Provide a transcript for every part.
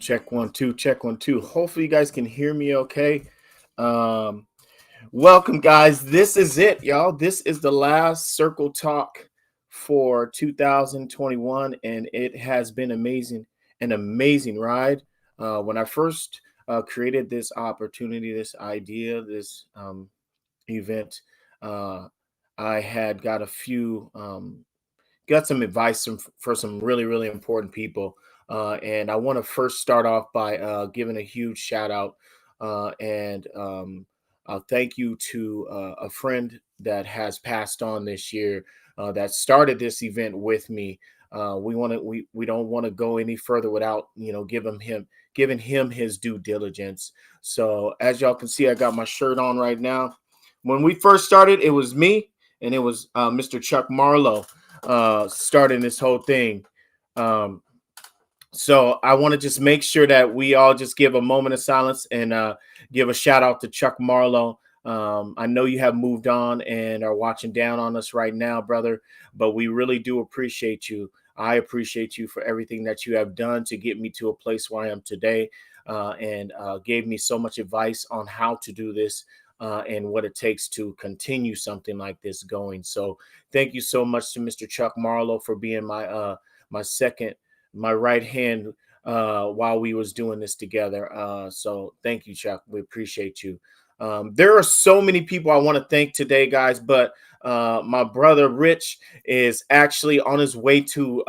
Check one, two, check one, two. Hopefully, you guys can hear me okay. Um, Welcome, guys. This is it, y'all. This is the last Circle Talk for 2021, and it has been amazing, an amazing ride. When I first created this opportunity, this idea, this event, uh, I had got a few got some advice for some really really important people, and I want to first start off by giving a huge shout out and thank you to a friend that has passed on this year, that started this event with me. We don't want to go any further without giving him his due diligence. So as y'all can see, I got my shirt on right now. When we first started, it was me, and it was Mr. Chuck Marlowe starting this whole thing. Um, so I want to just make sure that we all just give a moment of silence and give a shout out to Chuck Marlowe. I know you have moved on and are watching down on us right now, brother, but we really do appreciate you. I appreciate you for everything that you have done to get me to a place where I am today, and gave me so much advice on how to do this, and what it takes to continue something like this going. So thank you so much to Mr. Chuck Marlowe for being my second, my right hand, while we was doing this together. So thank you, Chuck. We appreciate you. There are so many people I want to thank today, guys, but my brother Rich is actually on his way to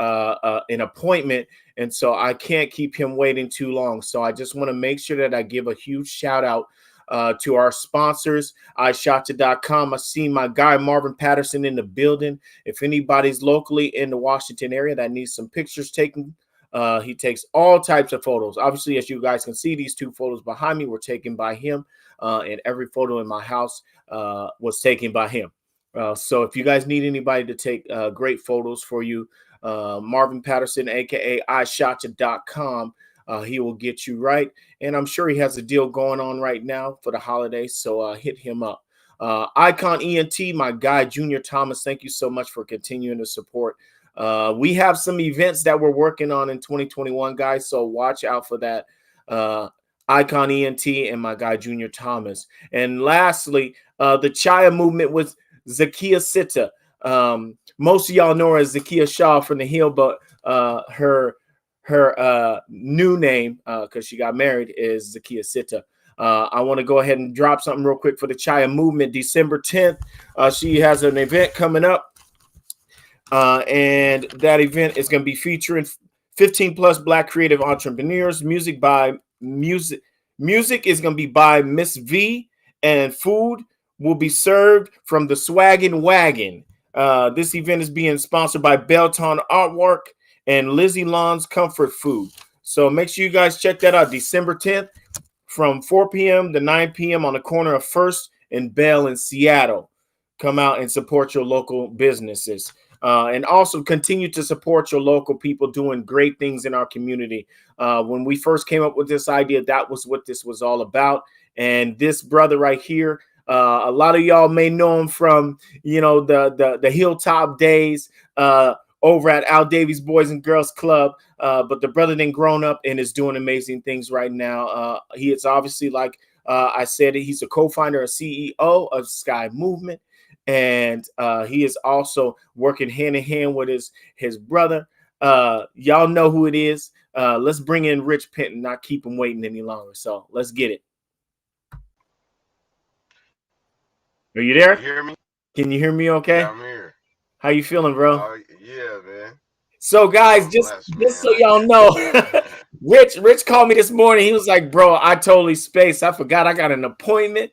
an appointment, and so I can't keep him waiting too long. So I just want to make sure that I give a huge shout out to our sponsors, iShotcha.com. I see my guy Marvin Patterson in the building. If anybody's locally in the Washington area that needs some pictures taken, he takes all types of photos. Obviously, as you guys can see, these two photos behind me were taken by him, and every photo in my house was taken by him. So if you guys need anybody to take great photos for you, Marvin Patterson, aka iShotcha.com, he will get you right. And I'm sure he has a deal going on right now for the holidays. So hit him up. Icon ENT, my guy, Junior Thomas, thank you so much for continuing to support. We have some events that we're working on in 2021, guys. So watch out for that. Icon ENT and my guy, Junior Thomas. And lastly, the Chaya movement with Zakia Sitta. Most of y'all know her as Zakia Shaw from the Hill, but her new name, because she got married, is Zakia Sitta. I want to go ahead and drop something real quick for the Chaya movement. December 10th, she has an event coming up, and that event is going to be featuring 15 plus Black creative entrepreneurs. Music is going to be by Miss V, and food will be served from the Swaggin' Wagon. This event is being sponsored by Belton Artwork and Lizzie Lon's Comfort Food. So make sure you guys check that out. December 10th from 4 p.m. to 9 p.m. on the corner of 1st and Bell in Seattle. Come out and support your local businesses. And also continue to support your local people doing great things in our community. When we first came up with this idea, that was what this was all about. And this brother right here, a lot of y'all may know him from, the Hilltop days, over at Al Davies Boys and Girls Club. But the brother then grown up and is doing amazing things right now. He is obviously, like I said, he's a co-founder and CEO of Sky Movement. And he is also working hand in hand with his brother. Y'all know who it is. Let's bring in Rich Penton, not keep him waiting any longer. So let's get it. Are you there? You hear me? Can you hear me okay? Yeah, I'm here. How you feeling, bro? Yeah, man. So guys, I'm just blessed, just man. so y'all know, Rich called me this morning. He was like, "Bro, I totally spaced. I forgot I got an appointment.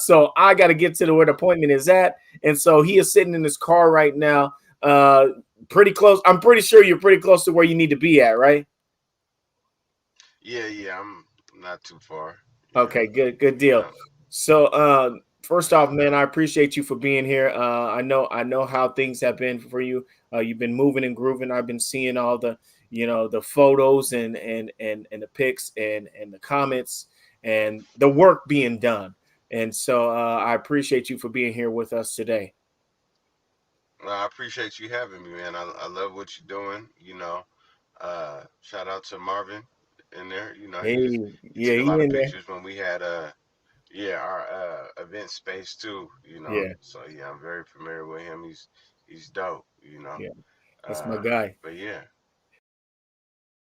So I got to get to where the appointment is at." And so he is sitting in his car right now, pretty close. I'm pretty sure you're pretty close to where you need to be at, right? Yeah, I'm not too far. Yeah, Okay, good deal. yeah. So, first off, man, I appreciate you for being here. I know how things have been for you. You've been moving and grooving. I've been seeing all the, the photos and the pics and the comments and the work being done. And so, I appreciate you for being here with us today. I appreciate you having me, man. I love what you're doing. Shout out to Marvin. in there. Hey, He yeah, took a he lot of in there. pictures when we had yeah, our event space too. Yeah, So yeah, I'm very familiar with him. He's dope. yeah, that's my guy. But yeah,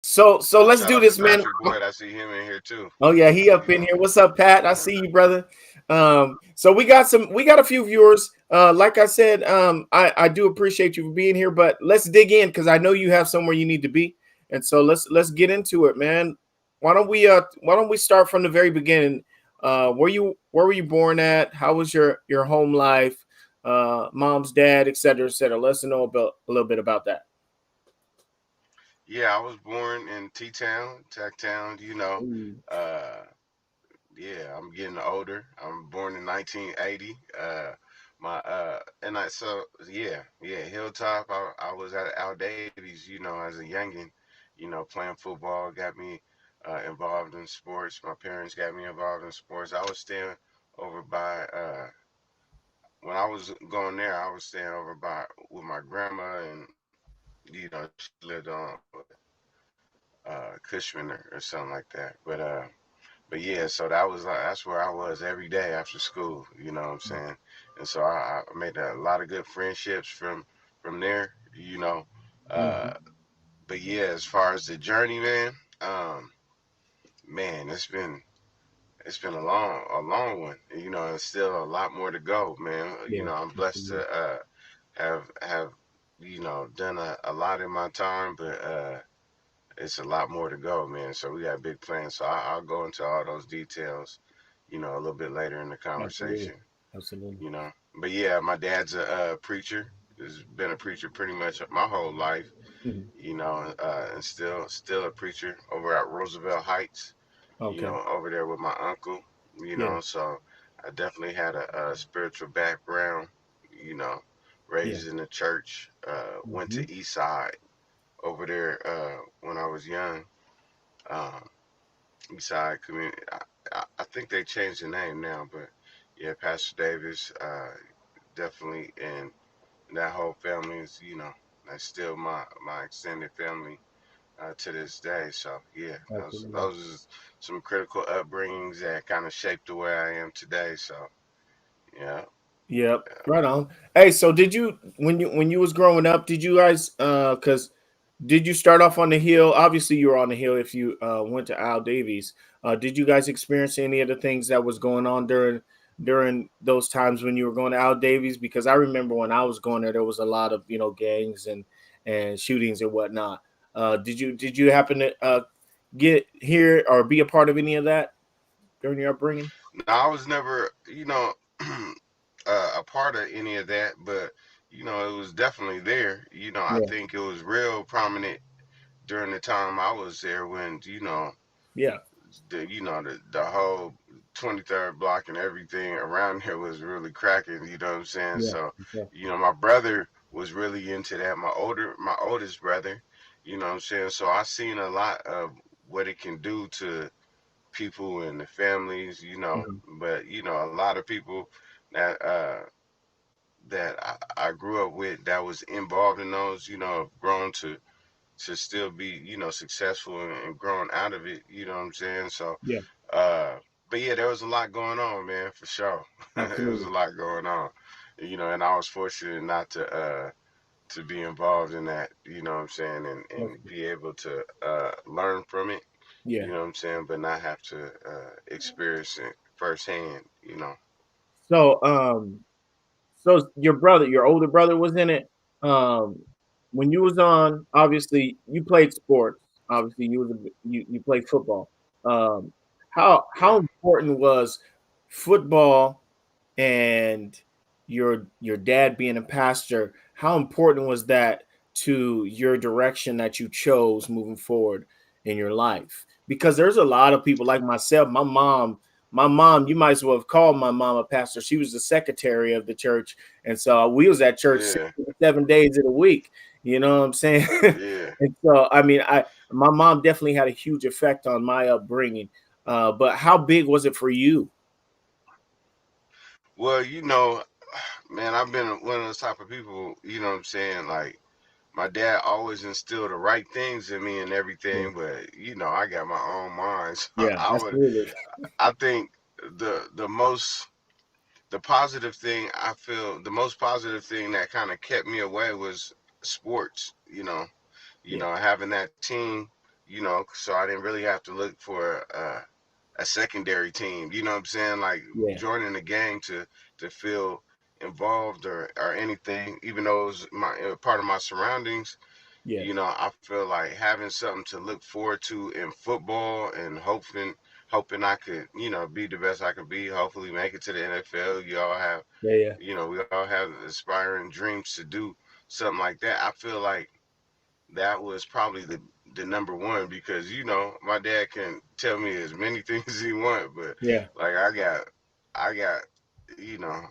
So let's shout do out to this, man. Patrick Boyd. I see him in here too. Oh yeah, he up You in know. here. What's up, Pat? I see you, brother. So we got a few viewers. Like I said, I do appreciate you for being here, but let's dig in because I know you have somewhere you need to be, and so let's get into it, man. Why don't we start from the very beginning? Where were you born at? How was your home life? Mom's, dad, et cetera, et cetera. Let's know about a little bit about that. Yeah, I was born in T Town, Tech Town. Mm, Uh, yeah, I'm getting older. I'm born in 1980. My and I so yeah, Hilltop. I was at Al Davies, as a youngin, playing football got me involved in sports. My parents got me involved in sports. I was staying over by when I was going there. I was staying over by with my grandma, and she lived on Cushman or something like that. But yeah, so that's where I was every day after school. You know what I'm saying? And so I made a lot of good friendships from there. Uh, mhm. but yeah, as far as the journey, um, man, it's been a long one. And still a lot more to go, man. Yeah, I'm blessed absolutely. to have done a lot in my time, but it's a lot more to go, man. So we got big plans. So I'll go into all those details, a little bit later in the Absolutely. conversation, Absolutely. you know. But yeah, my dad's a preacher. Has been a preacher pretty much my whole life, Mhm. and still a preacher over at Roosevelt Heights, Okay. over there with my uncle, Yeah. So I definitely had a spiritual background, you know, Yeah. raised in the church, went Mhm. to East Side over there when I was young. Um, Eastside Community. I think they changed the name now, but yeah, Pastor Davis, definitely, and that whole family is, that's still my extended family to this day. So yeah, Absolutely. those are some critical upbringings that kind of shaped the way I am today. So yeah, Yep. Right on. Hey, so did you when you was growing up, did you guys cuz did you start off on the hill? Obviously you were on the hill if you went to Al Davies. Did you guys experience any of the things that was going on during those times when you were going to Al Davies? Because I remember when I was going there was a lot of, gangs and shootings and whatnot. Did you happen to get here or be a part of any of that during your upbringing? no, I was never, a part of any of that, but it was definitely there. I Yeah. think it was real prominent during the time I was there when Yeah. the whole 23rd block and everything around here was really cracking. You know what I'm saying? Yeah. So Okay. my brother was really into that. My oldest brother. You know what I'm saying? So I seen a lot of what it can do to people and the families. Mhm. But a lot of people that I grew up with that was involved in those. Have grown to still be successful and growing out of it. You know what I'm saying? So Yeah. uh, but yeah, there was a lot going on, man, for sure. There was Absolutely. a lot going on, and I was fortunate not to be involved in that. You know what I'm saying, and Okay. be able to learn from it. Yeah. You know what I'm saying, but not have to experience it firsthand. So, so your brother, your older brother was in it. Um, when you was on, obviously you played sports. Obviously, you played football. Um, how Yeah, important was football and your dad being a pastor? How important was that to your direction that you chose moving forward in your life? Because there's a lot of people like myself. My mom, you might as well have called my mom a pastor. She was the secretary of the church, and so we was at church yeah, 7 days of the week. You know what I'm saying? yeah. And so, I mean, my mom definitely had a huge effect on my upbringing. But how big was it for you? Well, man, I've been one of those type of people. You know what I'm saying, like. my dad always instilled the right things in me and Yeah. everything, but I got my own mind. So Yeah. Absolutely. I think the most the positive thing I feel the most positive thing that kind of kept me away was sports. Yeah. Having that team. So I didn't really have to look for a secondary team. You know what I'm saying? Like Yeah. joining the gang to feel involved or anything, even though it was my part of my surroundings. Yeah. I feel like having something to look forward to in football and hoping I could, be the best I could be. Hopefully, make it to the NFL. You all have, Yeah. Yeah. we all have aspiring dreams to do something like that. I feel like that was probably the number one because my dad can tell me as many things as he want, but Yeah. like I got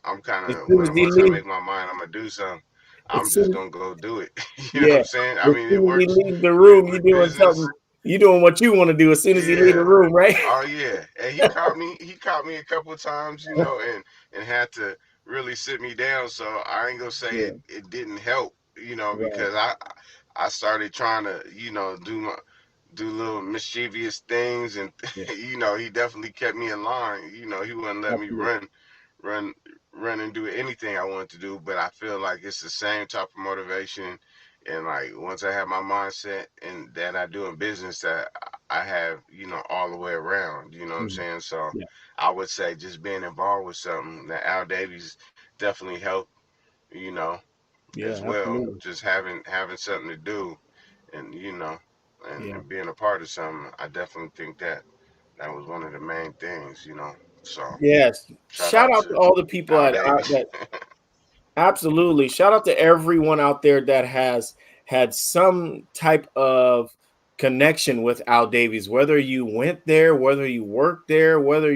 I'm kind As of soon as when he once I leaves, make my mind I'm gonna do something, I'm as just soon gonna go do it. You know what Yeah. I'm saying? I As mean, it soon as he works leaves the room, you with doing business. something. You doing what you want to do as soon as he leave the Yeah. room, right? Oh yeah, and he caught me a couple of times, and had to really sit me down. So I ain't gonna say Yeah. it didn't help, Right. because I started trying to do little mischievous things, and Yeah. he definitely kept me in line. He wouldn't let me Absolutely. run, run and do anything I wanted to do. But I feel like it's the same type of motivation, and like once I have my mindset and that I do in business, that I have all the way around. You know what I'm Mhm. saying? So Yeah. I would say just being involved with something that Al Davies definitely helped. You know, Yeah. as well, Absolutely. just having something to do, and Yeah. and being a part of something. I definitely think that was one of the main things. So Yes. shout Shout out out to to all the people Al at Davies. that. Absolutely. Shout out to everyone out there that has had some type of connection with Al Davies, whether you went there, whether you worked there, whether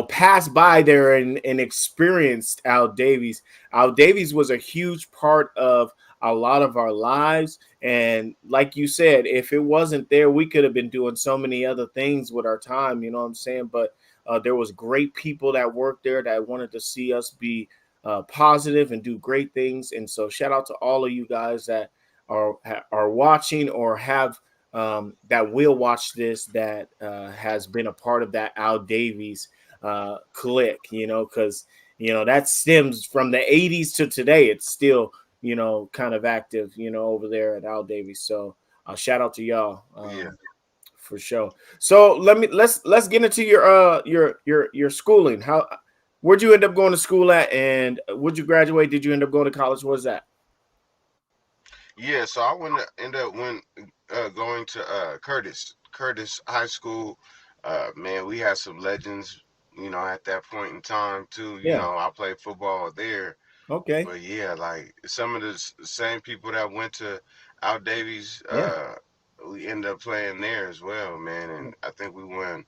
passed by there and experienced Al Davies. Al Davies was a huge part of a lot of our lives. And like you said, if it wasn't there, we could have been doing so many other things with our time, you know what I'm saying? But there was great people that worked there that wanted to see us be positive and do great things. And so, shout out to all of you guys that are watching or have that will watch this that has been a part of that Al Davies clique. Because that stems from the '80s to today. It's still kind of active. Over there at Al Davies. So, shout out to y'all. Yeah. For sure. So let's get into your schooling. Where'd you end up going to school at, and would you graduate? Did you end up going to college? What was that? Yeah, so I went to end up went going to Curtis High School. Man, we had some legends, at that point in time too. Yeah. I played football there. Okay. But yeah, like some of the same people that went to Al Davies, Yeah. we ended up playing there as well, man. And I think we won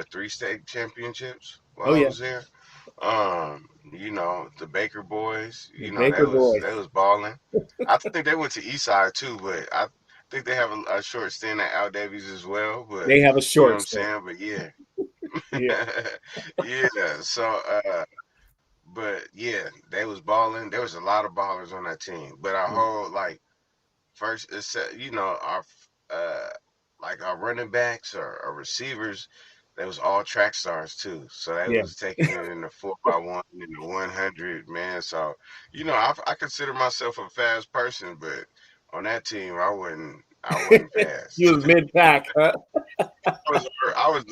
three state championships while Oh I yeah. was there. The Baker boys, The they Baker was boys. they was balling. I think they went to Eastside too, but I think they have a short stint at Al Davies as well. But They have a you know what short I'm stint. saying? But yeah, Yeah. yeah. So but yeah, they was balling. There was a lot of ballers on that team. But our whole like first it's our uh like our running backs or our receivers, they was all track stars too. So they Yeah. was taking it in the 4x1 in the 100, man. So I consider myself a fast person, but on that team I wasn't You fast. was mid pack, huh? I was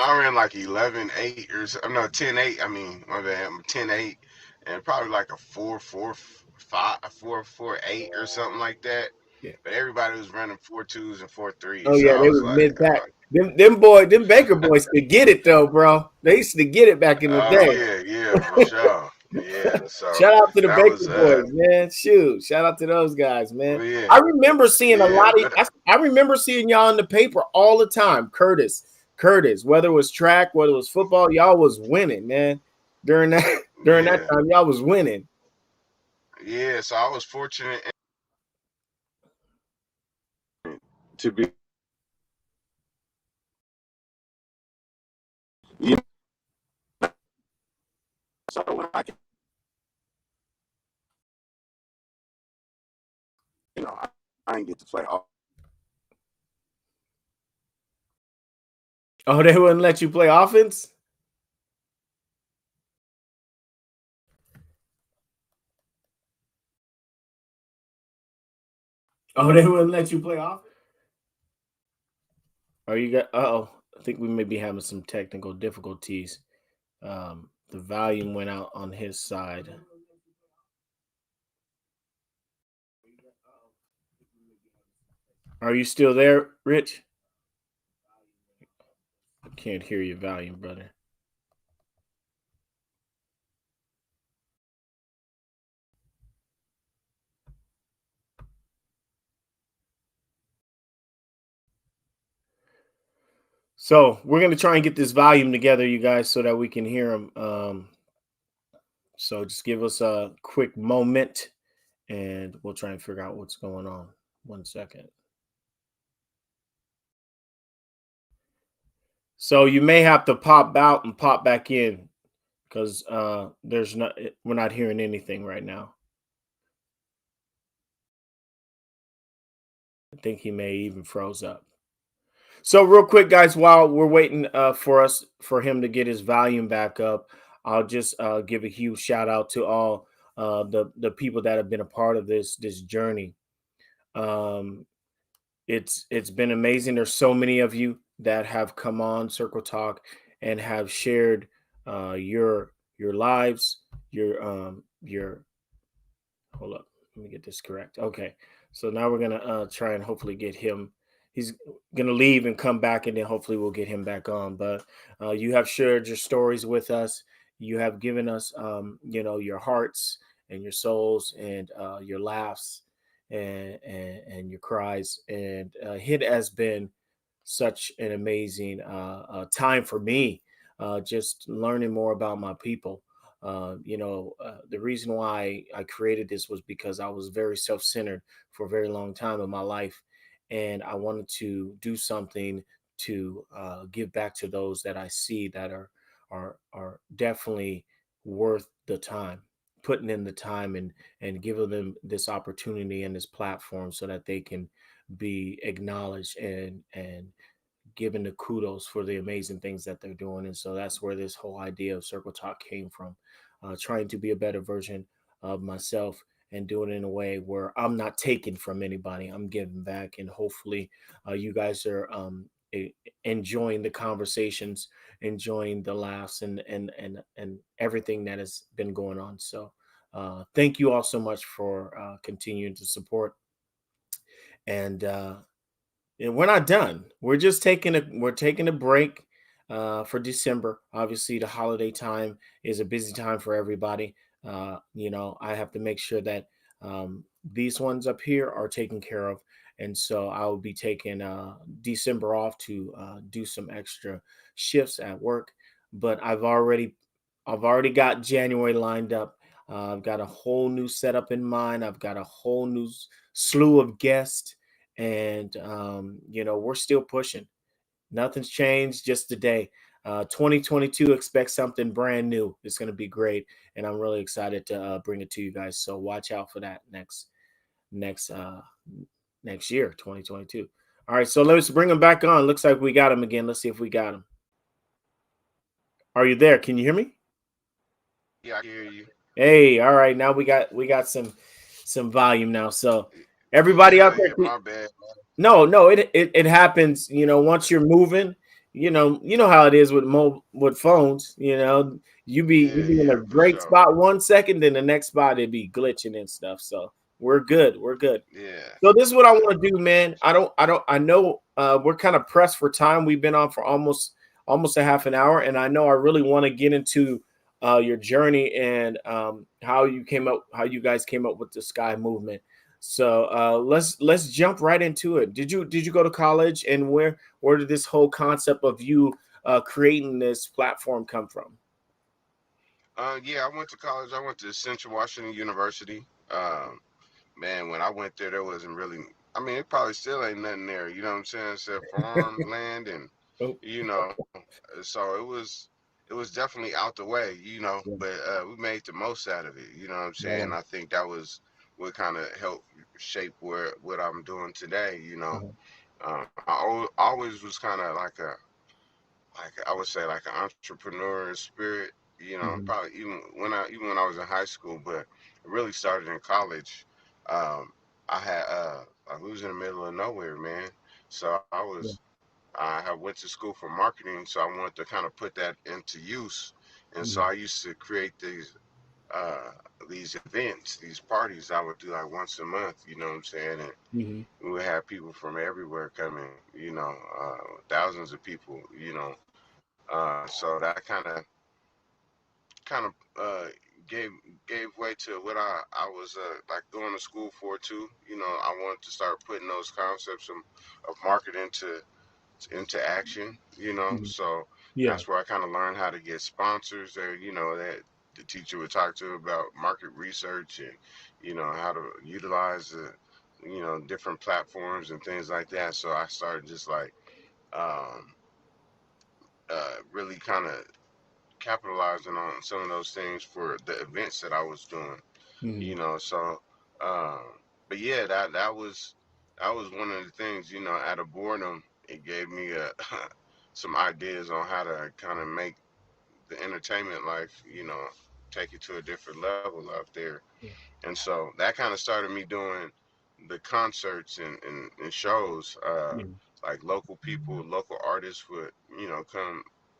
I ran like 11.8 or no 10.8. I mean my bad, I'm 10.8 and probably like a 4.45, 4.48 or something like that. Yeah. But everybody was running 4.2s and Oh 4.3s, so yeah, I they was was like, mid pack. Them Baker boys could get it though, bro. They used to get it back in the oh day. yeah, yeah, for sure, yeah. So Shout out to the that Baker was boys, man. Shoot, shout out to those guys, man. yeah, I remember seeing a yeah, lot of. I remember seeing y'all in the paper all the time. Curtis. Whether it was track, whether it was football, y'all was winning, man. During that during that yeah, time, y'all was winning. yeah. So I was fortunate to be, you know, so when I I ain't get to play Oh, they wouldn't let you play offense? Oh, they wouldn't let you play offense? Are you got? Oh, I think we may be having some technical difficulties. The volume went out on his side. Are you still there, Rich? I can't hear your volume, brother. So we're gonna try and get this volume together, you guys, so that we can hear him. So just give us a quick moment, and we'll try and figure out what's going on. 1 second. So you may have to pop out and pop back in because there's not we're not hearing anything right now. I think he may even froze up. So real quick, guys, while we're waiting for him to get his volume back up, I'll just give a huge shout out to all the people that have been a part of this journey. Um, it's been amazing. There's so many of you that have come on Circle Talk and have shared your lives, your hold up. Let me get this correct. Okay. So now we're gonna try and hopefully get him. He's gonna leave and come back, and then hopefully we'll get him back on. But you have shared your stories with us. You have given us, your hearts and your souls and your laughs and your cries. And it has been such an amazing time for me, just learning more about my people. The reason why I created this was because I was very self-centered for a very long time in my life, and I wanted to do something to give back to those that I see that are definitely worth the time, putting in the time and giving them this opportunity and this platform so that they can be acknowledged and given the kudos for the amazing things that they're doing. And so that's where this whole idea of Circle Talk came from, trying to be a better version of myself and doing it in a way where I'm not taking from anybody. I'm giving back. And hopefully you guys are enjoying the conversations, enjoying the laughs and everything that has been going on. So thank you all so much for continuing to support. And we're not done. We're taking a break for December. Obviously, the holiday time is a busy time for everybody. I have to make sure that these ones up here are taken care of, and so I will be taking December off to do some extra shifts at work. But I've already got January lined up. I've got a whole new setup in mind. I've got a whole new slew of guests, and we're still pushing. Nothing's changed, just today. 2022, expect something brand new. It's going to be great, and I'm really excited to bring it to you guys. So watch out for that next next year, 2022. All right, so let's bring him back on. Looks like we got him again. Let's see if we got him. Are you there? Can you hear me? Yeah, I hear you. Hey, all right. Now we got some volume now. So everybody out Yeah, yeah, there, my bad. no, no, it happens. Once you're moving, you know how it is with with phones. You be Yeah, in a yeah, for great sure. spot 1 second, then the next spot it'd be glitching and stuff. So we're good. We're good. Yeah, So this is what I yeah. want to do, man. I know we're kind of pressed for time. We've been on for almost a half an hour, and I know I really want to get into your journey and how you guys came up with the Sky Movement. So let's jump right into it. Did you go to college, and where did this whole concept of you creating this platform come from? Yeah, I went to college. I went to Central Washington University. Man, when I went there, there wasn't really. I mean, it probably still ain't nothing there. You know what I'm saying? Except farmland and, Oh, you know, so it was definitely out the way. But we made the most out of it. You know what I'm saying? man. I think that was what kind of helped shape where what I'm doing today. Uh-huh. Always was kind of like I would say like an entrepreneur spirit. Hmm. Probably even when I was in high school, but it really started in college. Um, I had we was in the middle of nowhere, man. So Yeah. I had went to school for marketing, so I wanted to kind of put that into use, and so Hmm. I used to create uh, these events, these parties I would do like once a month. You know what I'm saying? And Hmm. we would have people from everywhere coming. Thousands of people. So that kind of gave gave way to what I was like going to school for too. I wanted to start putting those concepts of marketing into action. Hmm. So Yeah. that's where I kind of learned how to get sponsors. There, that the teacher would talk to about market research and how to utilize different platforms and things like that. So I started just like um, really kind of capitalizing on some of those things for the events that I was doing. Hmm. So um, but yeah, that was one of the things. Out of boredom, it gave me some ideas on how to kind of make the entertainment life, take it to a different level out there. Yeah. And so that kind of started me doing the concerts and shows. Hmm. Like local people, local artists would,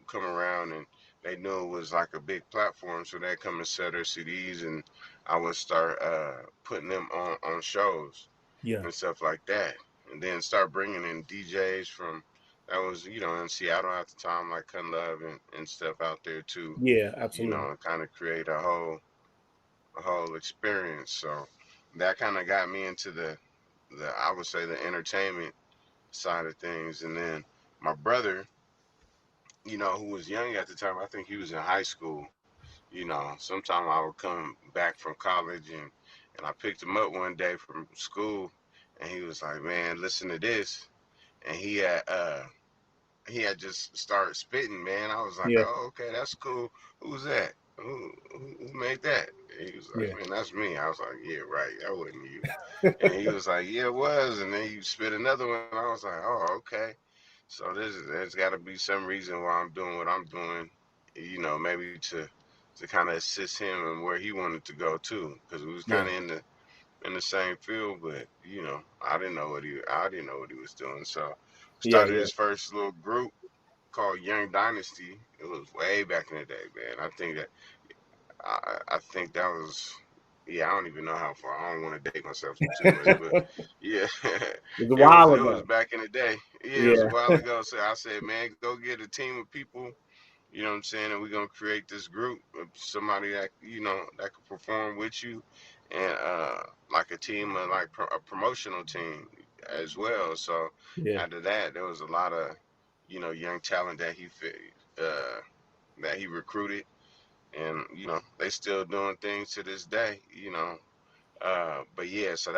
come around, and they knew it was like a big platform, so they'd come and sell their CDs, and I would start putting them on shows Yeah. and stuff like that, and then start bringing in DJs from that was in Seattle at the time, like Cun Love and stuff out there too, Yeah. Absolutely. and kind of create a whole experience. So that kind of got me into the I would say the entertainment side of things. And then my brother, who was young at the time, I think he was in high school. Sometime I would come back from college, and I picked him up one day from school, and he was like, "Man, listen to this," and he had just started spitting, man. I was like, Yeah. "Oh, okay, that's cool. Who's that? Who made that?" And he was like, Yeah. "Man, that's me." I was like, "Yeah, right. That wasn't you." And he was like, "Yeah, it was." And then he spit another one. I was like, "Oh, okay." So there's got to be some reason why I'm doing what I'm doing. Maybe to kind of assist him and where he wanted to go too, because we was kind Yeah. of in the same field, but I didn't know what he was doing. So Yeah. started Yeah. his first little group called Young Dynasty. It was way back in the day, man. I think that was, yeah. I don't even know how far. I don't want to date myself too much, but yeah, It was a it was while it was ago. back in the day. Yeah, it was a Yeah. while ago. So I said, man, go get a team of people. You know what I'm saying? And we're gonna create this group of somebody that that could perform with you, and like a team of like a promotional team as well. So Yeah. after that, there was a lot of young talent uh, that he recruited, and they still doing things to this day. But yeah, so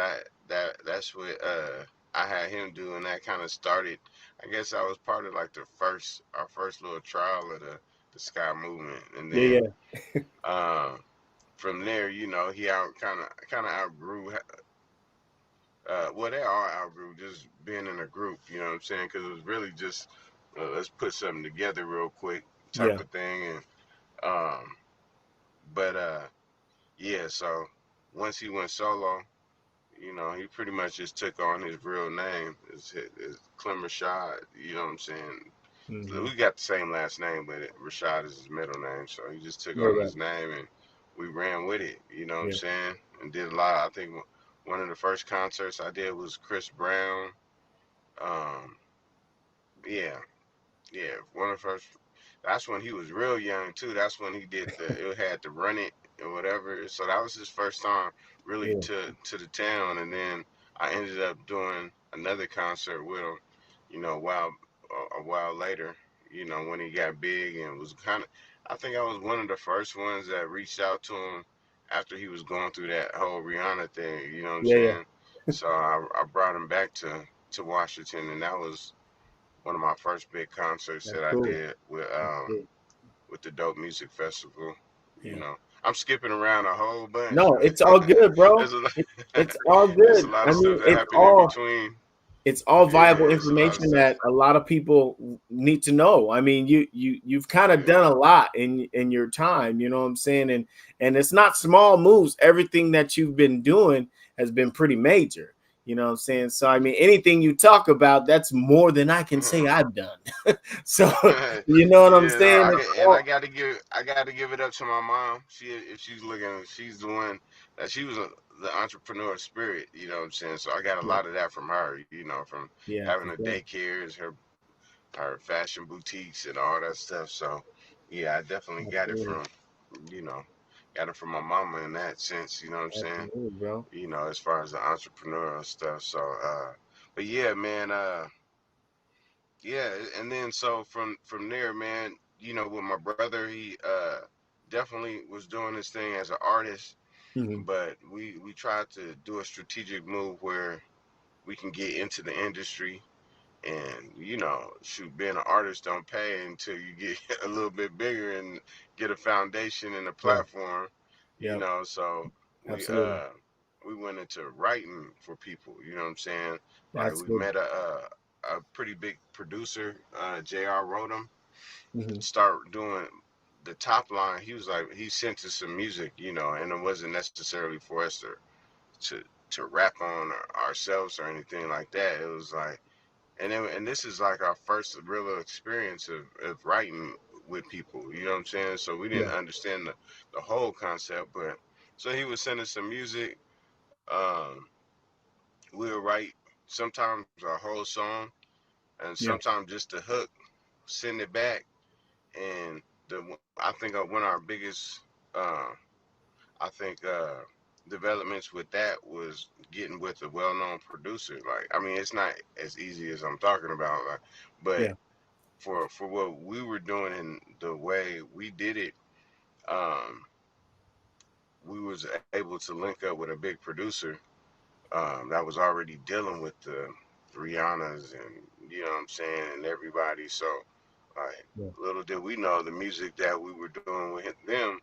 that's what I had him do, and that kind of started. I guess I was part of like our first little trial of the Sky movement, and Yeah. then Yeah. uh, from there, he kind of outgrew. Well, they all outgrew just being in a group. You know what I'm saying? Because it was really just let's put something together real quick type Yeah. of thing, and um, but yeah. So once he went solo, he pretty much just took on his real name. It's Clem Rashad. You know what I'm saying? Hmm. We got the same last name, but Rashad is his middle name. So he just took Right. on Right. his name, and we ran with it. You know what I'm Yeah. saying? And did a lot. I think one of the first concerts I did was Chris Brown. Um, yeah, yeah, one of the first. That's when he was real young too. That's when he did it had to run it or whatever. So that was his first time really Yeah. to the town. And then I ended up doing another concert with him, a while later. When he got big and was kind of. I think I was one of the first ones that reached out to him after he was going through that whole Rihanna thing. You know what I'm Yeah. Yeah. saying? So I brought him back to Washington, and that was one of my first big concerts That's that I cool. did with That's cool. with the Dope Music Festival. You Yeah. know, I'm skipping around a whole bunch. No, it's all good, bro. There's a lot, It's all there's good. a lot I of mean, stuff that happened in between. it's all viable Yeah, it's a lot of information stuff. that a lot of people need to know. I mean, you've kind of Yeah. done a lot in your time, you know what I'm saying? And it's not small moves. Everything that you've been doing has been pretty major. You know what I'm saying? So I mean, anything you talk about, that's more than I can say I've done. So you know what I'm Yeah, no, saying? I It's get, and all, I got to give it up to my mom. She, if she's looking, she's the one that she was the entrepreneur spirit. You know what I'm saying? So I got a yeah, lot of that from her. You know, from yeah, having for the sure. daycares, her fashion boutiques, and all that stuff. So yeah, I definitely got it Absolutely, from, you know, got it from my mama in that sense. You know what I'm saying? absolutely, bro. You know, as far as the entrepreneurial stuff. So, but yeah, man. Yeah, and then so from there, man, you know, with my brother, he definitely was doing his thing as an artist, Hmm. but we tried to do a strategic move where we can get into the industry, and you know, shoot, being an artist don't pay until you get a little bit bigger and get a foundation and a Yeah, platform, you yeah, know. So we absolutely. we went into writing for people, you know what I'm saying? Like That's we good. met a pretty big producer, JR Rodham, Hmm. start doing the top line. He was like, he sent us some music, you know, and it wasn't necessarily for us to to rap on ourselves or anything like that. It was like, and this is like our first real experience of writing with people, you know what I'm saying? So we Yeah, didn't understand the whole concept, but so he was sending some music. Um, we'll write sometimes a whole song and yeah, sometimes just the hook, send it back, and I think one of our biggest uh, I think developments with that was getting with a well-known producer. Like, I mean, it's not as easy as I'm talking about, like, but yeah, for what we were doing and the way we did it, um, we was able to link up with a big producer that was already dealing with the Rihannas and you know what I'm saying and everybody. So, like, yeah, little did we know the music that we were doing with them,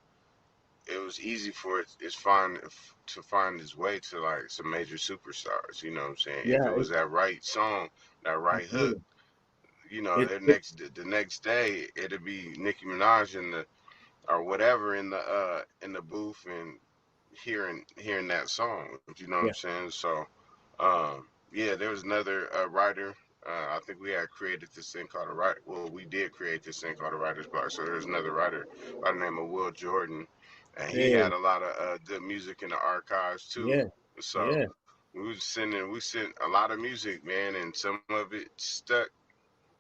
it was easy for it's find to find its way to like some major superstars. You know what I'm saying? If yeah. it was that right song, that right hook, Absolutely. you know, It, it, the next day it'd be Nicki Minaj in the or whatever in the booth and hearing that song. You know what I'm yeah, saying? So yeah, there was another writer. I think we had created this thing called a writer. Well, we did create this thing called a writer's block. So there's another writer by the name of Will Jordan, and he hey, had a lot of good music in the archives too. yeah, So yeah. we sent a lot of music, man, and some of it stuck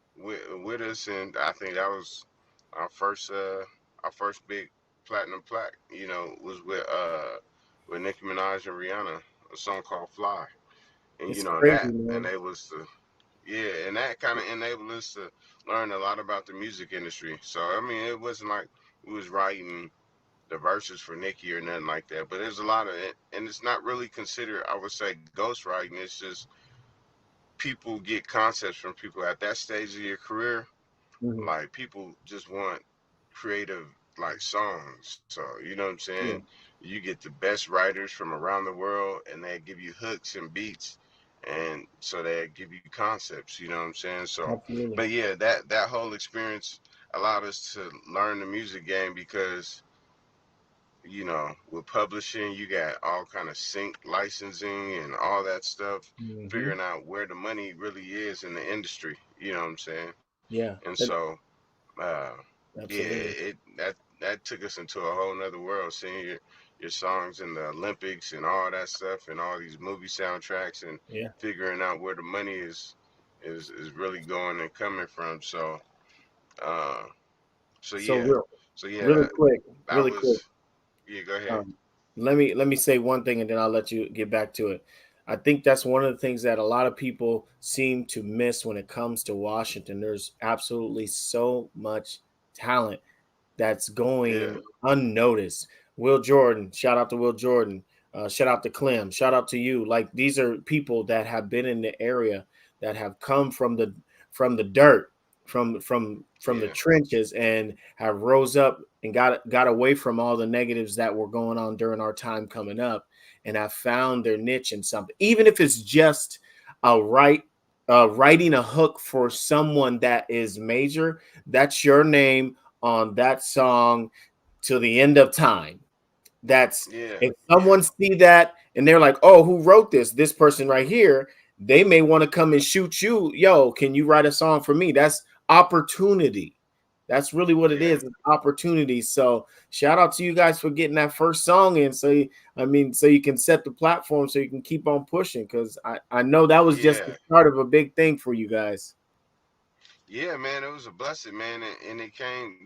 with us, and I think that was our first uh our first big platinum plaque. You know, was with Nicki Minaj and Rihanna, a song called Fly, and you It's know crazy, that man. enabled us to yeah, and that kind of enabled us to learn a lot about the music industry. So I mean, it wasn't like we was writing the verses for Nicki or nothing like that, but there's a lot of it, and it's not really considered, I would say, ghostwriting. It's just people get concepts from people at that stage of your career. Hmm. Like people just want creative like songs. So you know what I'm saying? Yeah, You get the best writers from around the world and they give you hooks and beats and so they give you concepts, you know what I'm saying? So absolutely. but yeah, that whole experience allowed us to learn the music game because you know, with publishing, you got all kind of sync licensing and all that stuff, Hmm. figuring out where the money really is in the industry. You know what I'm saying? Yeah, And so, uh, yeah, absolutely. that took us into a whole nother world, seeing your songs in the Olympics and all that stuff, and all these movie soundtracks, and Yeah. figuring out where the money is really going and coming from. Uh, so So yeah, so yeah, that really quick. was yeah. Go ahead. Um, let me say one thing, and then I'll let you get back to it. I think that's one of the things that a lot of people seem to miss when it comes to Washington. There's absolutely so much talent that's Yeah. going unnoticed. Will Jordan, shout out to Will Jordan. Shout out to Clem. Shout out to you. Like these are people that have been in the area that have come from the dirt, from the Yeah. trenches and have rose up and got away from all the negatives that were going on during our time coming up, and have found their niche in something, even if it's just a writing a hook for someone that is major. That's your name on that song till the end of time. That's Yeah. if Yeah. someone see that and they're like, "Oh, who wrote this? This person right here." They may want to come and shoot you. Yo, can you write a song for me? That's opportunity. That's really what it Yeah. is, opportunity. So shout out to you guys for getting that first song in. So so you can set the platform so you can keep on pushing. Because I know that was just the Yeah. start of a big thing for you guys. Yeah, man, it was a blessing, man, and it came,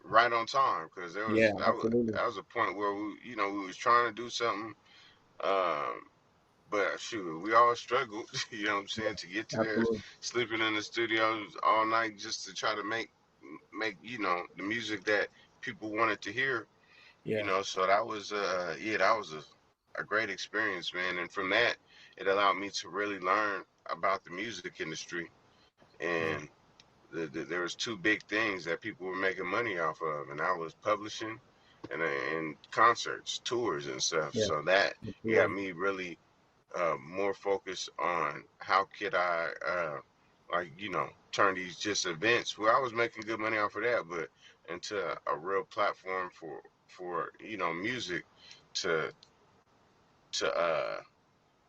right on time because Yeah, absolutely. that was a point where we was trying to do something, um, but shoot, we all struggled, what I'm saying, to get to there, Absolutely. sleeping in the studios all night just to try to make the music that people wanted to hear, Yeah. so that was that was a great experience, man, and from that it allowed me to really learn about the music industry Yeah. and there was two big things that people were making money off of, and that was publishing and concerts, tours, and stuff. Yeah. So that got Absolutely. me really more focused on how could I turn these just events where I was making good money off of that, but into a real platform for music to to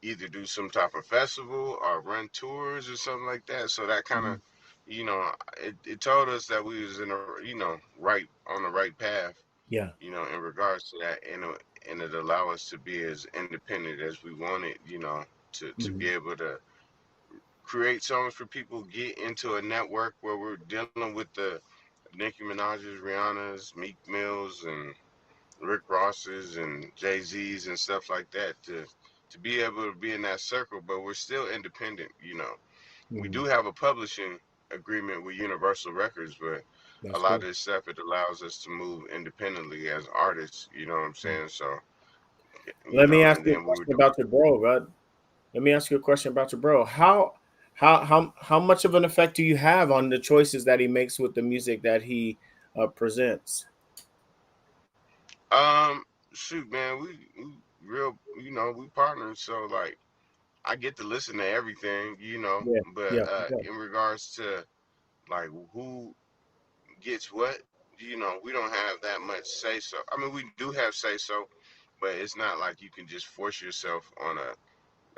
either do some type of festival or run tours or something like that. So that kind of, Mhm. it told us that we was in a, right on the right path, Yeah. in regards to that, and it allowed us to be as independent as we wanted, to be Mhm. able to create songs for people, get into a network where we're dealing with the Nicki Minaj's, Rihanna's, Meek Mills, and Rick Ross's and Jay Z's and stuff like that to be able to be in that circle, but we're still independent. We Mhm. do have a publishing agreement with Universal Records, but a That's lot of cool. this stuff it allows us to move independently as artists. You know what I'm Yeah. saying? So Let me ask and you a then we were question doing. about your bro, bud. Let me ask you a question about your bro. How much of an effect do you have on the choices that he makes with the music that he presents? Um, Shoot, man, we real, we partners, so like I get to listen to everything. Yeah, But yeah, for sure. in regards to like who gets what, we don't have that much say so. I mean, we do have say so, but it's not like you can just force yourself on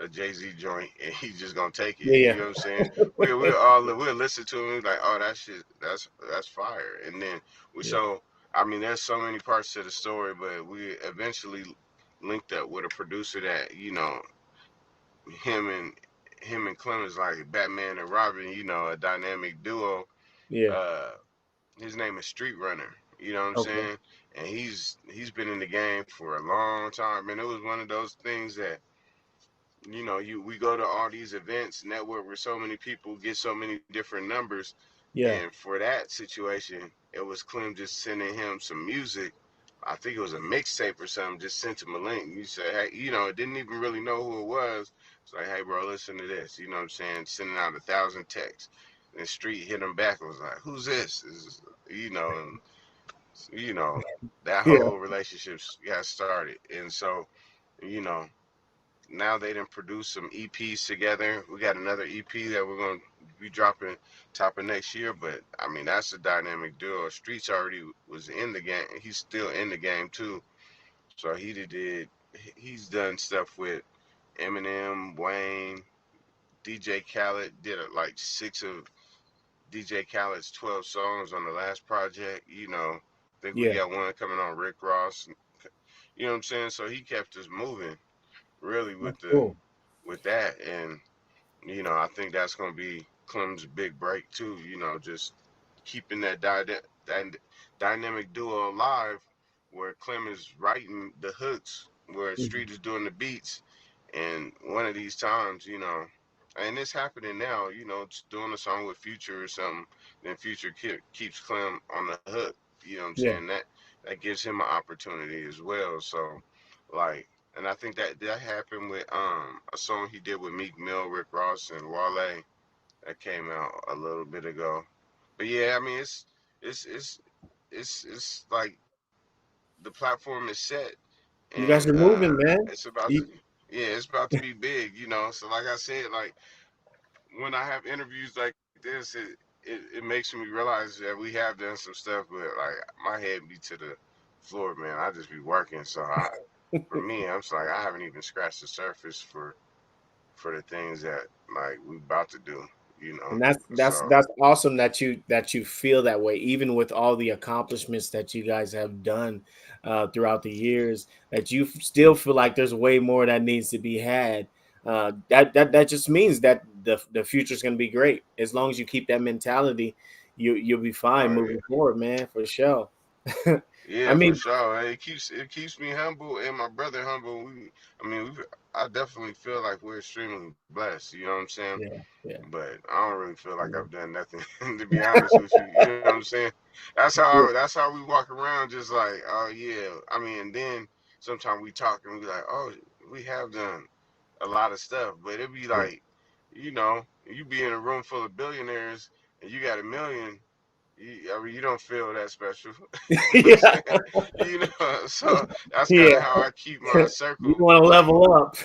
a Jay Z joint and he's just gonna take it. You Yeah, know what I'm saying? We'll listen to him and be like, oh, that shit, that's fire. And then yeah, I mean, there's so many parts to the story, but we eventually linked up with a producer that him and Clem is like Batman and Robin. A dynamic duo. yeah. Uh, his name is Street Runner. You know what I'm Okay. saying? And he's been in the game for a long time. And it was one of those things that you we go to all these events, network with so many people, get so many different numbers, Yeah, and for that situation, it was Clem just sending him some music. I think it was a mixtape or something. Just sent him a link. You say, hey, it didn't even really know who it was. It's like, hey, bro, listen to this. You know what I'm saying? Sending out 1,000 texts. And Street hit him back and was like, who's this? And you know, that yeah, whole relationship got started. And so, you know, now they done produced some EPs together. We got another EP that we're gonna be dropping top of next year. But I mean, that's a dynamic duo. Streets already was in the game. He's still in the game too. So he's done stuff with Eminem, Wayne, DJ Khaled. Did like 6 of DJ Khaled's 12 songs on the last project. I think we yeah. got one coming on Rick Ross. You know what I'm saying? So he kept us moving really That's with the cool. with that. And I think that's going to be Clem's big break too. Just keeping that dynamic duo alive, where Clem is writing the hooks, where Mhm. Street is doing the beats, and one of these times, and it's happening now. It's doing a song with Future or something, then Future keeps Clem on the hook. You know what I'm Yeah. saying? That gives him an opportunity as well. So, like, and I think that happened with a song he did with Meek Mill, Rick Ross, and Wale. that came out a little bit ago. But yeah, I mean it's it's it's like the platform is set, You and guys are moving, man. it's about to, You, yeah, it's about to be big, you know. So like I said, like when I have interviews like this, it makes me realize that we have done some stuff, but like my head be to the floor, man. I just be working. So for me, I'm just like I haven't even scratched the surface for the things that like we about to do, you know. and that's that's So that's awesome that you feel that way, even with all the accomplishments that you guys have done throughout the years. That you still feel like there's way more that needs to be had. That just means that the future is going to be great as long as you keep that mentality. You'll be fine oh moving forward, man, for sure. yeah, I for mean, sure. It keeps me humble and my brother humble. I mean, I definitely feel like we're extremely blessed. You know what I'm saying? yeah, yeah, But I don't really feel like yeah, I've done nothing to be honest with you. You know what I'm saying? That's how we walk around, just like, oh yeah. I mean, and then sometimes we talk and we like, oh, we have done a lot of stuff, but it'd be yeah, like, you be in a room full of billionaires and you got a million. I mean, you don't feel that special. You know what I'm yeah, saying? So that's kind yeah. of how I keep my You circle. want to Like, level up.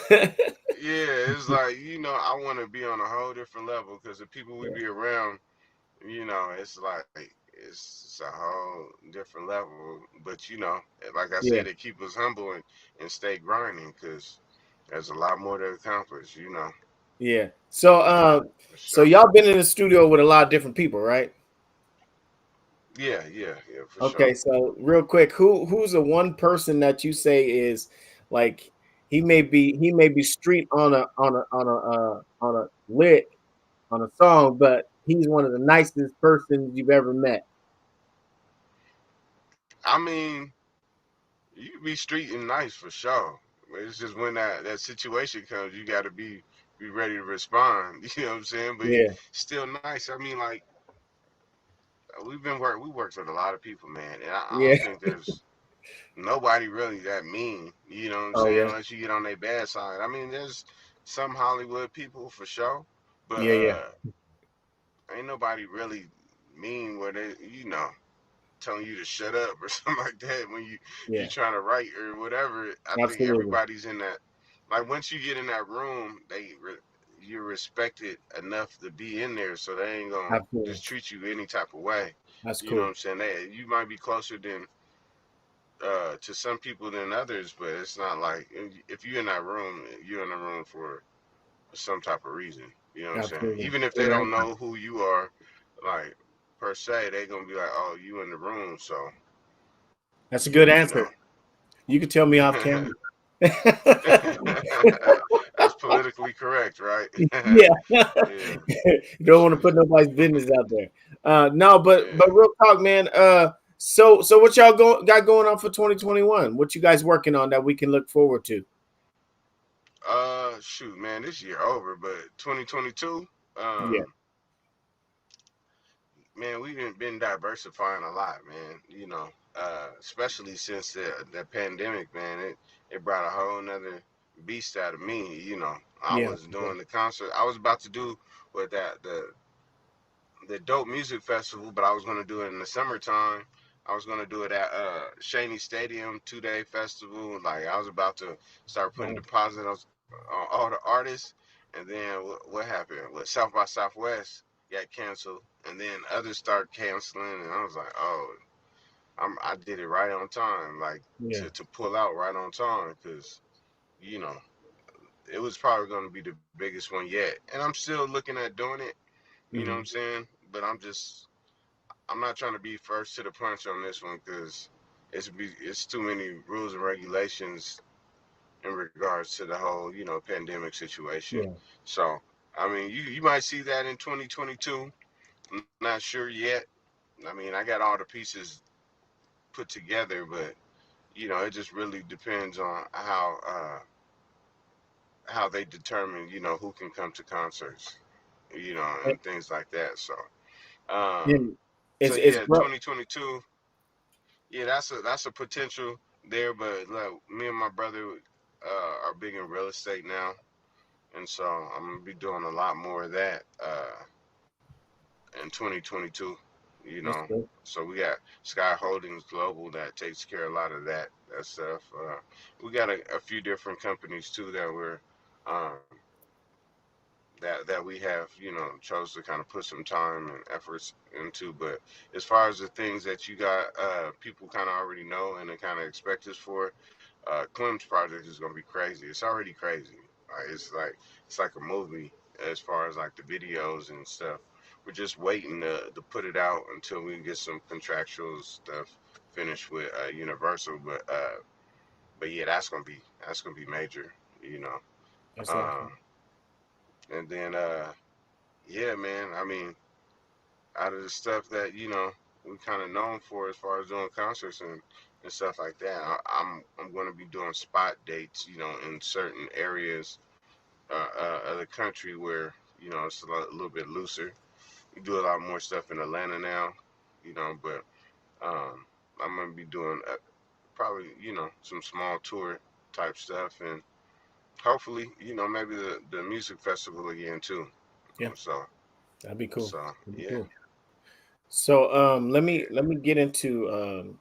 yeah, it's like, I want to be on a whole different level because the people we Yeah, be around, it's like it's a whole different level. But like I said, yeah. they keep us humble and stay grinding because there's a lot more to accomplish. Yeah. So Yeah, for so sure. y'all been in the studio with a lot of different people, right? Yeah, for sure. Okay, so real quick, who's the one person that you say is like he may be street on a lit on a song, but he's one of the nicest persons you've ever met. I mean, you can be street and nice for sure. But it's just when that situation comes, you got to be ready to respond. You know what I'm saying? But Yeah, still nice. I mean, like we worked with a lot of people, man, and I yeah. don't think there's nobody really that mean. You know what I'm Oh saying? yeah, Unless you get on their bad side. I mean, there's some Hollywood people for sure, but yeah, yeah, ain't nobody really mean where they telling you to shut up or something like that when you yeah. trying to write or whatever. I think Absolutely, everybody's in that. Like once you get in that room, you're respected enough to be in there, so they ain't gonna absolutely. just treat you any type of way. That's You know what cool. I'm saying? You might be closer than to some people than others, but it's not like if you're in that room, you're in the room for some type of reason. You know what I'm saying? Absolutely. Even if For they the right don't time. know who you are, like per se, they gonna be like, "Oh, you in the room," so That's a good you know. answer. You can tell me off camera. That's politically correct, right? Yeah. Yeah, You don't want to put nobody's business out there. No, but yeah. real talk, man. So what y'all got going on for 2021? What you guys working on that we can look forward to? Shoot, man, this year over, but 2022, Yeah, man, we've been diversifying a lot, man. Especially since the pandemic, man, it brought a whole nother beast out of me. I yeah, was doing the concert. I was about to do what that the Dope Music Festival, but I was gonna do it in the summertime. I was gonna do it at Shaney Stadium 2 day festival. Like I was about to start putting nice. deposits on all the artists, and then what happened? With South by Southwest got canceled, and then others start canceling, and I was like, oh, I did it right on time, like Yeah, to pull out right on time, because you know it was probably gonna be the biggest one yet, and I'm still looking at doing it. You know what I'm hmm, saying? But I'm not trying to be first to the punch on this one because it's too many rules and regulations in regards to the whole pandemic situation. yeah. So I mean, you might see that in 2022. I'm not sure yet. I mean, I got all the pieces put together, but it just really depends on how they determine who can come to concerts, And, and things like that. Um, and so it's yeah, bro. 2022. Yeah, that's a potential there, but like me and my brother are big in real estate now, and so I'm gonna be doing a lot more of that. in 2022. You That's know, good. so we got Sky Holdings Global that takes care of a lot of that stuff. We got a few different companies too that we're um, that we have, chose to kind of put some time and efforts into. But as far as the things that you got, people kind of already know and they kind of expect us for, Clem's project is gonna be crazy. It's already crazy. It's like a movie as far as like the videos and stuff. We're just waiting to put it out until we get some contractual stuff finished with Universal. But yeah, that's gonna be major. You know. That's Um, awesome. and then yeah, man. I mean, out of the stuff that we kind of known for as far as doing concerts and stuff like that, I'm going to be doing spot dates, in certain areas of the country where it's a little bit looser. We do a lot more stuff in Atlanta now, but um, I'm going to be doing probably some small tour type stuff, and hopefully maybe the music festival again too. Yeah, So that'd be cool. so That'd be yeah. cool. So let me Yeah. get into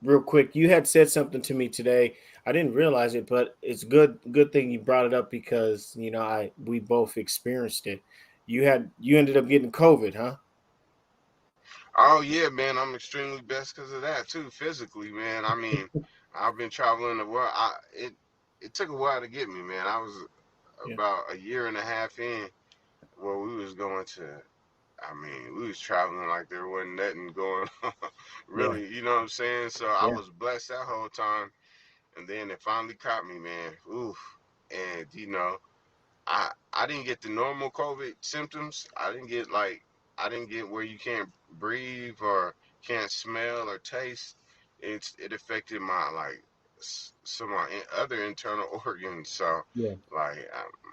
real quick. You had said something to me today. I didn't realize it, but it's good thing you brought it up because I we both experienced it. You ended up getting COVID, huh? Oh yeah, man, I'm extremely blessed because of that too. Physically, man. I mean, I've been traveling the world. It took a while to get me, man. I was Yeah, about a year and a half in where we was going to. I mean, we was traveling like there wasn't nothing going on, yeah, really. You know what I'm saying? So I yeah, was blessed that whole time, and then it finally caught me, man. Oof. And I didn't get the normal COVID symptoms. I didn't get where you can't breathe or can't smell or taste. It affected my some of my other internal organs. So yeah. like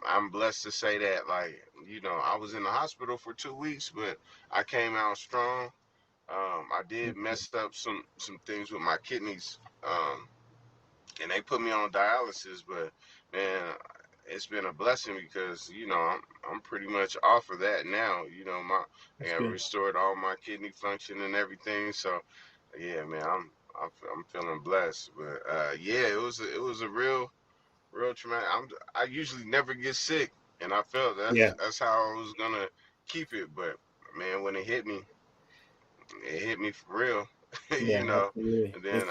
I'm blessed to say that I was in the hospital for 2 weeks, but I came out strong. I did mess up some things with my kidneys. And they put me on dialysis. But man, it's been a blessing because I'm pretty much off of that now. I That's got good. restored all my kidney function and everything. So yeah, man, I'm feeling blessed. But yeah, it was a real traumatic. I usually never get sick, and I felt Yeah, that's how I was gonna keep it. But man, when it hit me for real, you yeah, know. absolutely. And then It's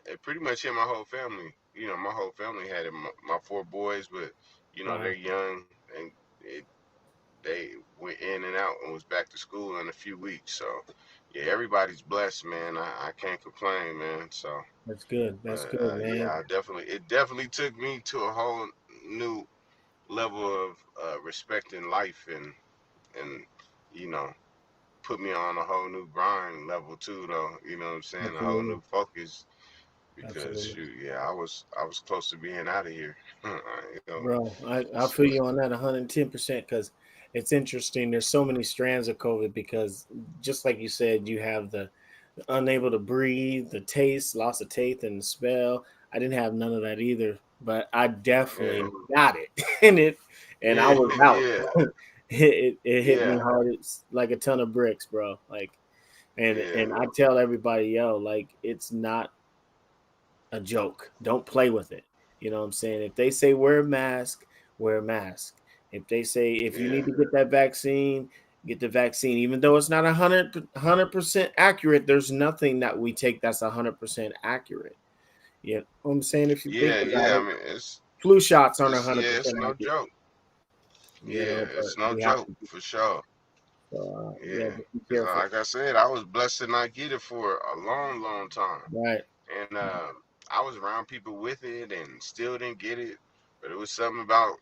it pretty much hit my whole family. My whole family had it. My four boys, but they're wow. young, and they went in and out and was back to school in a few weeks. So yeah, everybody's blessed, man. I can't complain, man. So, That's good. That's but good, yeah, man. it definitely took me to a whole new level of respecting life and you know put me on a whole new grind level too, though. You know what I'm saying? A whole Absolutely. new focus because Absolutely. shoot, yeah, I was close to being out of here. Bro, I It's, feel you on that 110% because it's interesting. There's so many strands of COVID because just like you said, you have the unable to breathe, the taste, loss of taste, and the smell. I didn't have none of that either, but I yeah, definitely got it and I yeah, was out. yeah, It hit me yeah, hard. It's like a ton of bricks, bro. Like, yeah, and I tell everybody, yo, like it's not a joke. Don't play with it. You know what I'm saying? If they say wear a mask, wear a mask. If they say if you yeah, need to get that vaccine, get the vaccine. Even though it's not 100% accurate, there's nothing that we take that's 100% accurate. You know what I'm saying? If you think yeah, about yeah. I it, mean, it's flu shots aren't it's yeah, it's 100% no accurate. joke. Yeah, But it's no we have joke to be. for sure. So yeah, Yeah, just be because careful. like I said, I was blessed to not get it for a long, long time, Right. and I was around people with it and still didn't get it. But it was something about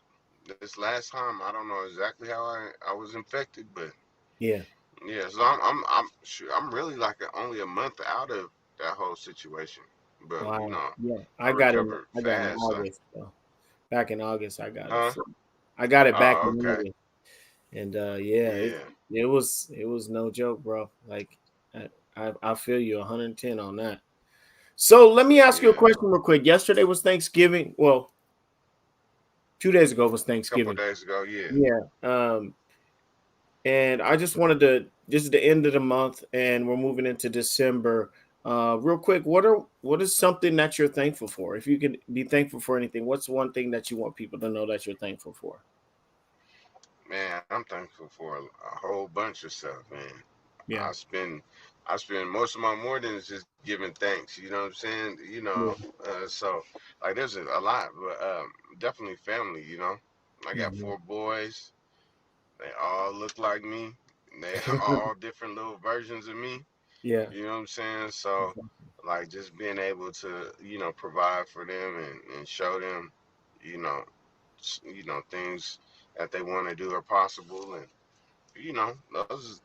this last time. I don't know exactly how I was infected, but Yeah. yeah. So I'm really like only a month out of that whole situation, but Wow. Yeah. I recovered I got in fast. So, August. So back in August I got it. huh? So I got it back Oh, in okay. August. And yeah, Yeah, it was no joke, bro. Like I feel you 110 on that. So let me ask you a yeah. question real quick. Yesterday was Thanksgiving. Well, 2 days ago was A couple of Thanksgiving. days ago, yeah. Yeah. And I just wanted to this is the end of the month, and we're moving into December. Real quick, what is something that you're thankful for? If you could be thankful for anything, what's one thing that you want people to know that you're thankful for? Man, I'm thankful for a whole bunch of stuff, man. Yeah, I spend I spend most of my mornings just giving thanks. You know what I'm saying? yeah, So like there's a lot, but definitely family. I got hmm 4 boys. They all look like me. They all different little versions of me. yeah, You know what I'm saying? So like just being able to provide for them and show them you know things that they want to do are possible, and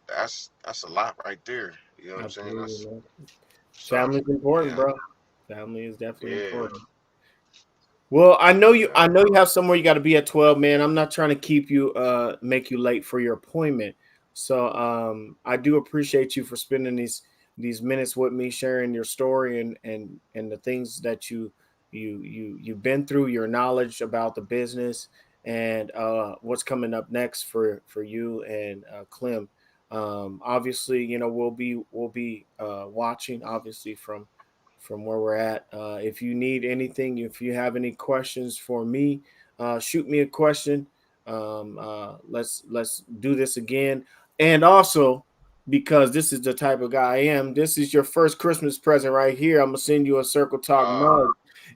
that's a lot right there. You know what I'm saying? absolutely, That's man. so Family is important, yeah, bro. Family is definitely yeah, important. Well, I know you. yeah, I know you have somewhere you got to be at 12, man. I'm not trying to keep you, make you late for your appointment. So, I do appreciate you for spending these minutes with me, sharing your story and the things that you've been through, your knowledge about the business, and what's coming up next for you and Clem. Obviously, we'll be watching, obviously from where we're at. If you need anything, if you have any questions for me, shoot me a question. Let's do this again. And also, because this is the type of guy I am, this is your first Christmas present right here. I'm gonna send you a Circle Talk mug.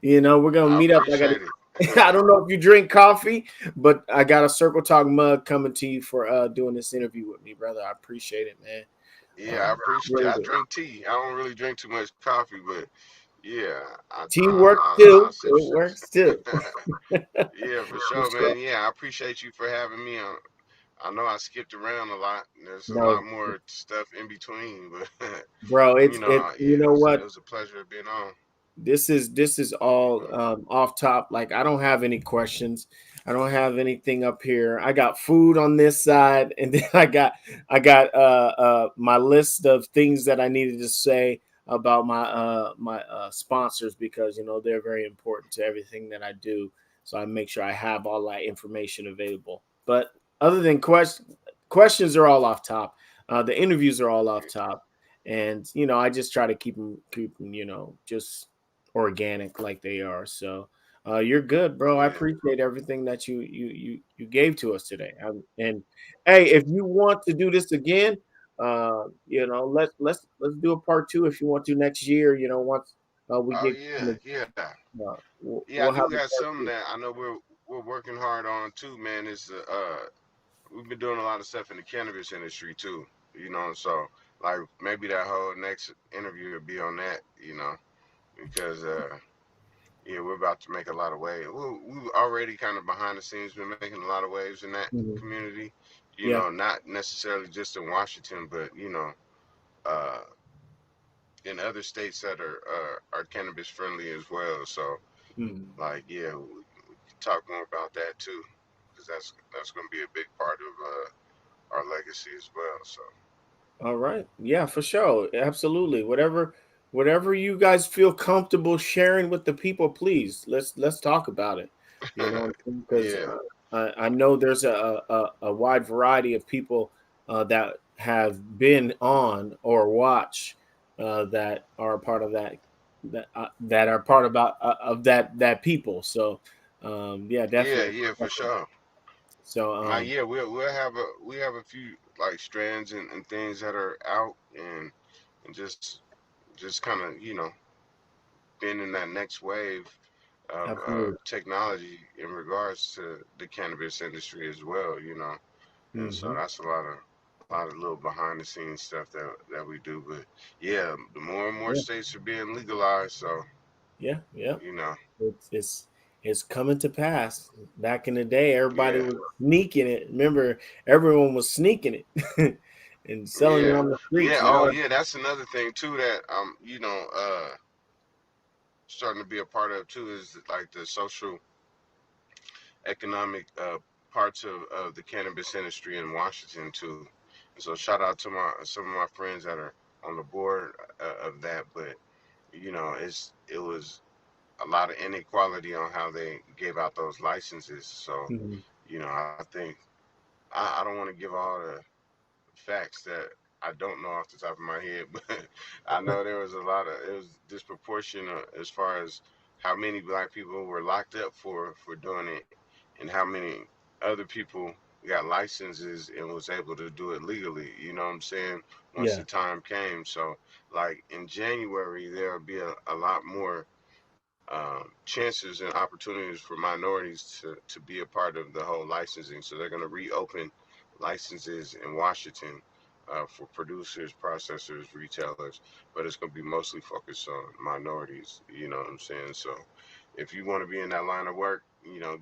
We're gonna I meet up. I got. appreciate it. I don't know if you drink coffee, but I got a Circle Talk mug coming to you for doing this interview with me, brother. I appreciate it, man. Yeah, I appreciate it. Really I do. drink tea. I don't really drink too much coffee, but yeah, Tea works too. I sip. It works too. Yeah, for For sure, sure. man. Yeah, I appreciate you for having me. I know I skipped around a lot. There's a No, lot more stuff in between, but bro, it's you yeah, know it what? was a pleasure being on. This is all Uh, off top. Like I don't have any questions. I don't have anything up here. I got food on this side, and then I got my list of things that I needed to say about my sponsors because they're very important to everything that I do. So I make sure I have all that information available. But other than questions are all off top. The interviews are all off top, and I just try to keep them just organic like they are. So you're good, bro. I yeah, appreciate everything that you gave to us today. And hey, if you want to do this again, let's do a part two if you want to next year. Once we oh get yeah, yeah, yeah. I we'll have do a got part something two. that I know we're working hard on too, man. Is we've been doing a lot of stuff in the cannabis industry too. So like maybe that whole next interview will be on that. Because yeah, we're about to make a lot of waves. We already kind of behind the scenes been making a lot of waves in that Mhm. community. Yeah. Not necessarily just in Washington, but uh, in other states that are cannabis friendly as well. So Mhm. like, yeah, we can talk more about that too, because that's going to be a big part of our legacy as well. So All right. Yeah, for sure. Absolutely. Whatever you guys feel comfortable sharing with the people, please let's talk about it. Because yeah, I know there's a wide variety of people that have been on or watch that are a part of that are part of that people. So yeah, yeah, definitely. yeah, for Definitely. sure. So Yeah, we'll have a few like strands and things that are out and just kind of been in that next wave of absolutely. technology in regards to the cannabis industry as well. And so Hmm. that's a lot of little behind the scenes stuff that we do. But yeah, the more and more Yeah. states are being legalized, so Yeah. Yeah. you know, It's coming to pass. Back in the day, everybody yeah, was sneaking it. Remember, everyone was sneaking it and selling it yeah, on the yeah. streets. Oh Now, yeah, that's another thing too that starting to be a part of too is like the social economic parts of the cannabis industry in Washington too. And so shout out to my some of my friends that are on the board of that. But it was a lot of inequality on how they gave out those licenses. So mhm, I think I don't want to give all the facts that I don't know off the top of my head, but I know there was a lot of it was disproportionate as far as how many black people were locked up for doing it, and how many other people got licenses and was able to do it legally. You know what I'm saying? Once Yeah. the time came, so like in January there'll be a lot more chances and opportunities for minorities to be a part of the whole licensing. So they're going to reopen licenses in Washington for producers, processors, retailers, but it's going to be mostly focused on minorities. You know what I'm saying? So if you want to be in that line of work,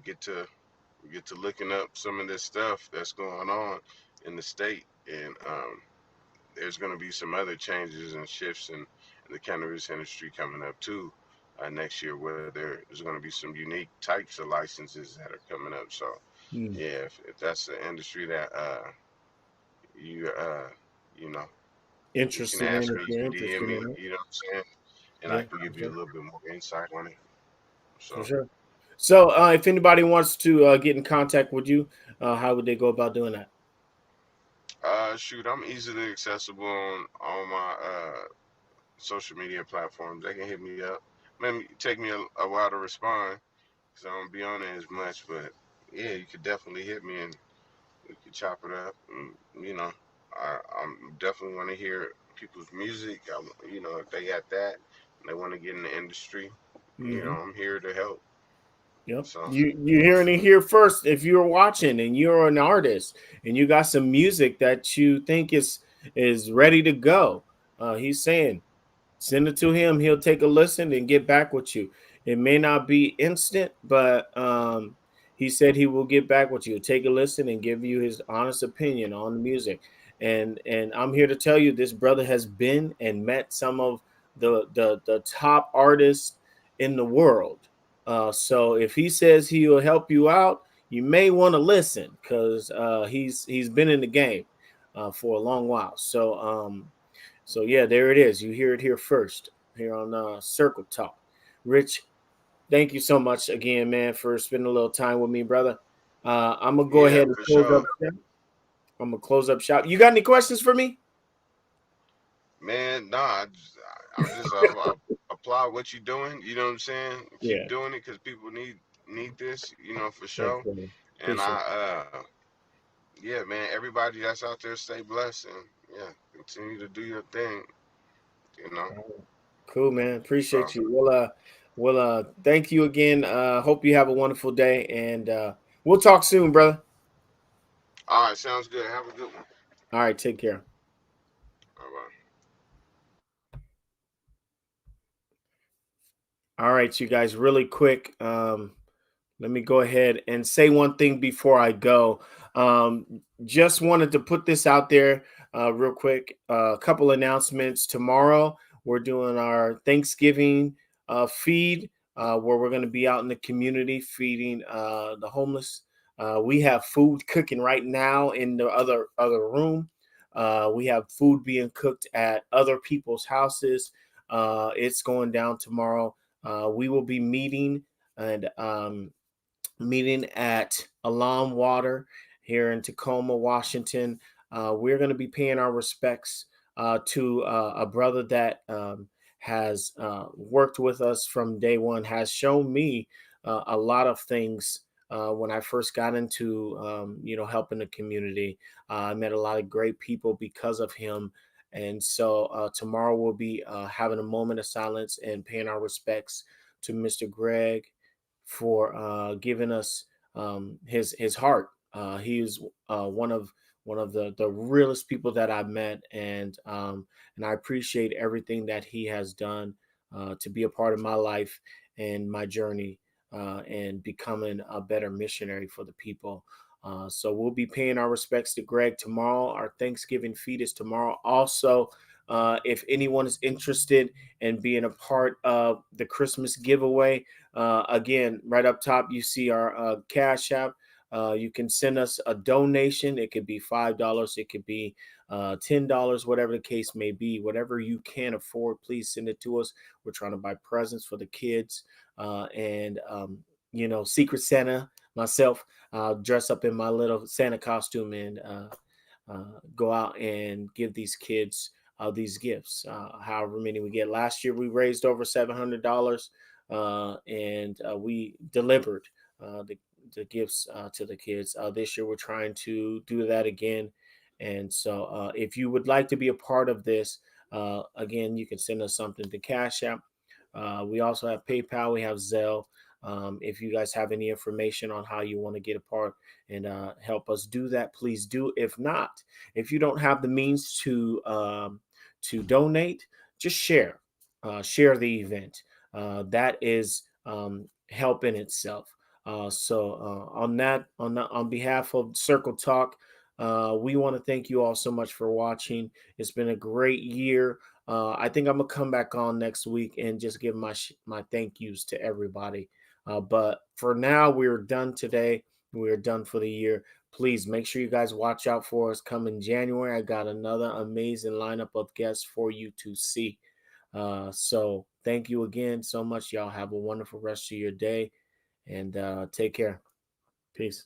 get to looking up some of this stuff that's going on in the state, and there's going to be some other changes and shifts in the cannabis industry coming up too next year, where there's going to be some unique types of licenses that are coming up. So Mm. yeah, if that's the industry that you you know you can Interested ask in me, if you you're can DM interested me, in it. you know what I'm saying, and I Yeah, can give for you a sure. little bit more insight on it. For So sure. So, if anybody wants to get in contact with you, how would they go about doing that? shoot, I'm easily accessible on all my social media platforms. They can hit me up. Maybe take me a while to respond because I don't be on it as much. But yeah, you could definitely hit me and we could chop it up. And, I'm definitely want to hear people's music. If they got that and they want to get in the industry, Hmm. I'm here to help. Yep. So, You hearing it here first. If you're watching and you're an artist and you got some music that you think is ready to go, he's saying send it to him. He'll take a listen and get back with you. It may not be instant, but he said he will get back with you, take a listen, and give you his honest opinion on the music. And I'm here to tell you, this brother has been and met some of the top artists in the world. So if he says he will help you out, you may want to listen because he's been in the game for a long while. So yeah, there it is. You hear it here first, here on Circle Talk. Rich, thank you so much again, man, for spending a little time with me, brother. I'm gonna go yeah, ahead and for close sure. up shop. I'm gonna close up shop. You got any questions for me? Man, nah, I'm just applaud what you're doing. You know what I'm saying? Keep Yeah, doing it because people need this. For thanks, sure. brother. And Appreciate it. yeah, man, everybody that's out there, stay blessed and yeah, continue to do your thing. You know. All right. Cool, man. So, Appreciate you. Thank you again. Hope you have a wonderful day, and we'll talk soon, brother. all right, sounds good. Have a good one. All right, take care. All right. All right, you guys, really quick. Let me go ahead and say one thing before I go. Just wanted to put this out there real quick. A couple announcements. Tomorrow, we're doing our Thanksgiving feed where we're going to be out in the community feeding the homeless. We have food cooking right now in the other room. We have food being cooked at other people's houses. It's going down tomorrow. We will be meeting at Alam Water here in Tacoma, Washington. We're going to be paying our respects to a brother that has worked with us from day one, has shown me a lot of things. When I first got into, helping the community, I met a lot of great people because of him. And so tomorrow we'll be having a moment of silence and paying our respects to Mr. Greg for giving us his heart. He is one of the realest people that I've met, and I appreciate everything that he has done to be a part of my life and my journey and becoming a better missionary for the people. So we'll be paying our respects to Greg tomorrow. Our Thanksgiving feed is tomorrow. Also, if anyone is interested in being a part of the Christmas giveaway, again, right up top, you see our Cash App. You can send us a donation. It could be $5, it could be $10, whatever the case may be. Whatever you can afford, please send it to us. We're trying to buy presents for the kids, and Secret Santa. Myself, dress up in my little Santa costume and go out and give these kids these gifts. However many we get. Last year we raised over $700, and we delivered the gifts to the kids. This year we're trying to do that again. And so if you would like to be a part of this, again, you can send us something to Cash App. We also have PayPal. We have Zelle. If you guys have any information on how you want to get a part and help us do that, please do. If not, if you don't have the means to donate, just share the event. That is help in itself. On behalf of Circle Talk, we want to thank you all so much for watching. It's been a great year. I think I'm gonna come back on next week and just give my thank yous to everybody. But for now, we're done today. We're done for the year. Please make sure you guys watch out for us coming January. I got another amazing lineup of guests for you to see. So thank you again so much. Y'all have a wonderful rest of your day and take care. Peace.